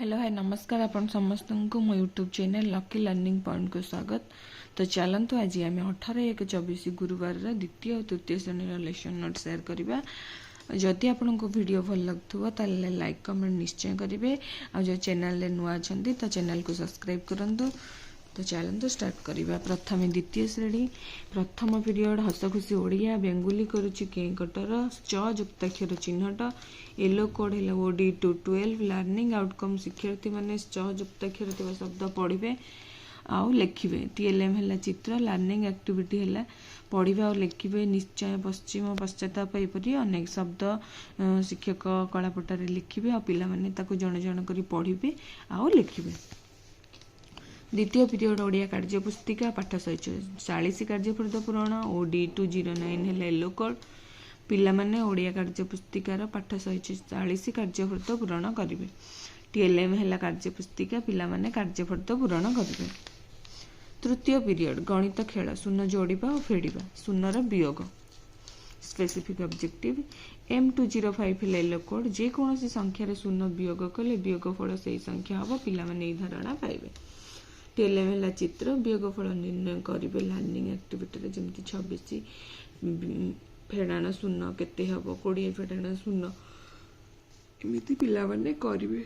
Hello hi नमस्कार आपण समस्त को मो YouTube channel lucky learning point को स्वागत। तो चलतु आज आम 18/1/24 गुरुवार द्वितीय और तृतीय श्रेणी लेसन नोट शेयर करवा। जदि आपन को वीडियो भल लगुव ताले लाइक कमेंट निश्चय करेंगे। आ जो चैनल नुआ अच्छा तो चैनल को सब्सक्राइब करूँ। तो चलते स्टार्ट करवा। प्रथम द्वितीय श्रेणी प्रथम पीरियड हस खुशी ओडिया बेंगुली करुच्ची केकटर च युक्ताक्षर चिन्हट येलो कोड है ओडी टू 12 लर्निंग आउटकम शिक्षार्थी मैंने च युक्ताक्षर थी शब्द पढ़े आउ लिखे। टीएलएम है चित्र लर्निंग एक्टिविटी है पढ़ा और लिखे निश्चय पश्चिम पश्चाताप यहपरी अनेक शब्द शिक्षक कलापटारे लिखे और पाने जन जन कर पढ़े आउ लिखे। द्वितीय पीरियड ओडिया कार्यपुस्तिका पाठ 140 कार्यफर्द पूरण ओडी 209 है येलो कोड पिला माने ओडिया कार्यपुस्तिकार पाठ 140 कार्यफर्द पूरण करेंगे। टीएलएम है कार्यपुस्तिका पिला माने कार्यफर्द पूरण करेंगे। तृतीय पीरियड गणित खेल शून्य जोड़ा और फेड़ा शून्यर वियोग स्पेसिफिक ऑब्जेक्टिव M205 है येलो कोड जेकोसी संख्यार शून्य वियोग कले वियोग फल से संख्या हम पिला माने धारणा पाइबे। टीएलएम है चित्र वियोगफल निर्णय करेंगे लर्निंग एक्टिविटी जमी 26 फेड़ाण शून्य केते हम 20 फेड़ाण शून्य एमती पिलाने करेंगे।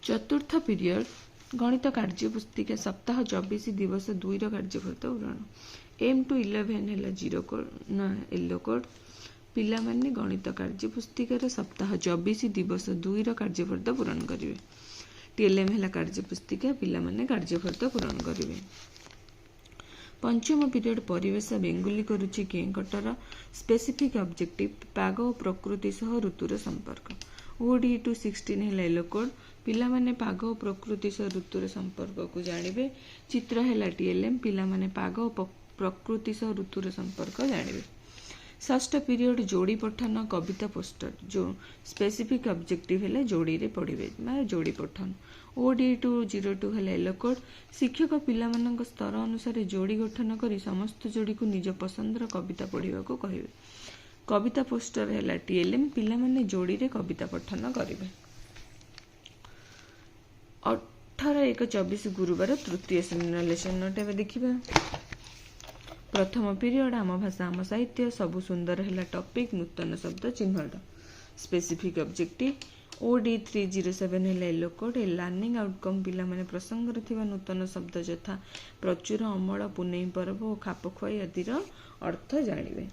चतुर्थ पीरियड गणित कार्यपुस्तिका सप्ताह 24 दिवस 2 कार्यफर्द पूरण M211 है 0 कोड ना येलो कोड पिला माने गणित कार्यपुस्तिकार सप्ताह 24 दिवस 2 कार्यफर्द पूरण करेंगे। टीएलएम है कार्यपुस्तिका पिला माने कार्यफर्द पूरण करेंगे। पंचम पीरियड परिवेश बेंगुली करुच्ची केकटर स्पेसिफिक ऑब्जेक्टिव पाग और प्रकृति सह ऋतुर संपर्क ओडी 216 है येलो कोड पिला माने पाग और प्रकृति सह ऋतुर संपर्क को जानिबे। चित्र है टीएलएम पिला माने पाग और प्रकृति सह ऋतुर संपर्क जानिबे। षष्ठ पीरियड जोड़ी पठन कविता पोस्टर जो स्पेसिफिक ऑब्जेक्टिव है जोड़ी रे पढ़े मैं जोड़ी पठन ओडी 202 है येलो कोड शिक्षक पिला मानक स्तर अनुसार जोड़ी गठन कर समस्त जोड़ी को निज पसंदर कविता पढ़ा को कहे। कविता पोस्टर है टीएलएम पिला माने जोड़ी रे कविता पठन करेंगे। 18/1/24 गुरुवार तृतीय श्रेणी लेसन नोट देखा। प्रथम पीरियड आम भाषा आम साहित्य सबु सुंदर है टॉपिक नूतन शब्द चिन्हट स्पेसिफिक ऑब्जेक्टिव ओडी 307 है येलो कोड लर्निंग आउटकम पिला माने प्रसंग थिबा नूतन शब्द यथा प्रचुर अमल पुनई पर्व और खाप खुआई आदिर अर्थ जानिबे।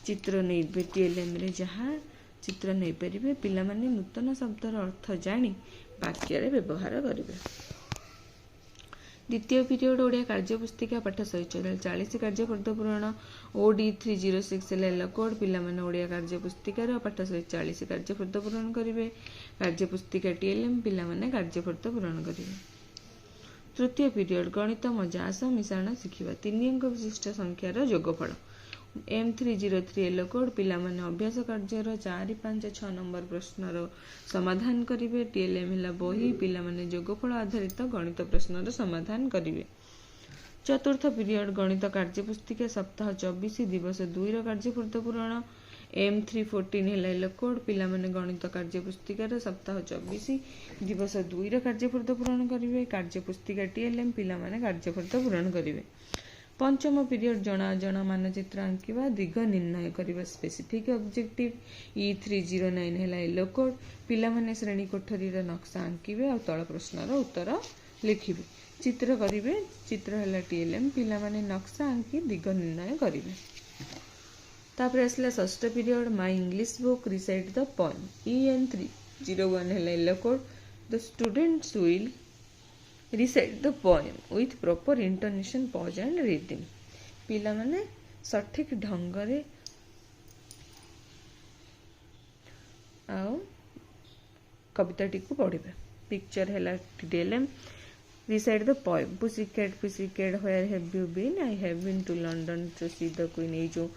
चित्र नहीं टीएलएम रे जहाँ चित्र नहीं पारे पिला माने नूतन शब्दर अर्थ जानी वाक्य रे व्यवहार करेंगे। द्वितीय पीरियड ओडिया कार्यपुस्तिका पाठ 140 कार्यफर्द पूरण ओडी 306 है येलो कोड पिला माने ओडिया कार्यपुस्तिकार पाठ 140 कार्यफर्द पूरण करेंगे। कार्यपुस्तिका टीएलएम पिला माने कार्यफर्द पूरण करेंगे। तृतीय पीरियड गणित मजा आस मिश्रण शिखा 3 अंक विशिष्ट संख्यार जोगफल M303 येलो कोड पिला माने अभ्यास कार्यर 4, 5, 6 नंबर प्रश्नर समाधान करेंगे। टीएलएम है बही पिला माने जोगफल आधारित गणित प्रश्नर समाधान करेंगे। चतुर्थ पीरियड गणित कार्यपुस्तिका सप्ताह 24 दिवस 2 कार्यफर्द पूरण M314 है येलो कोड पिला माने गणित कार्यपुस्तिकार सप्ताह 24 दिवस 2 कार्यफर्द पूरण करेंगे। कार्यपुस्तिका टीएलएम पिला माने कार्यफर्द पूरण करेंगे। पंचम पीरियड जना जना मानचित्र आंकिवा दिग निर्णय करने स्पेसिफिक ऑब्जेक्टिव E309 है येलो कोड पिला माने श्रेणी कोठरी नक्शा आंकिवे और तल प्रश्नर उत्तर लिखिबे। चित्र करिवे चित्र है टीएलएम पिला माने नक्शा आंकी दिग निर्णय करिवे। तापर आसला षष्ठ period my English book recite the poem EN301 है yellow code the students will recite the poem with proper intonation pause and rhythm पिला माने सठिक ढंग रे कविता टी को पढ़े। पिक्चर है TLM recite the poem pussycat where have you been I have been to London to see the queen ये जो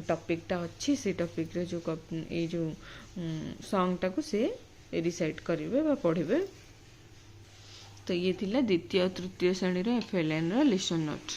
टॉपिक टा अच्छी से टॉपिक रे जो ये जो सॉन्ग टा को से रिसाइट करेंगे बा पढ़े। तो ये थिला द्वितीय तृतीय श्रेणी एफएलएन लेसन नोट।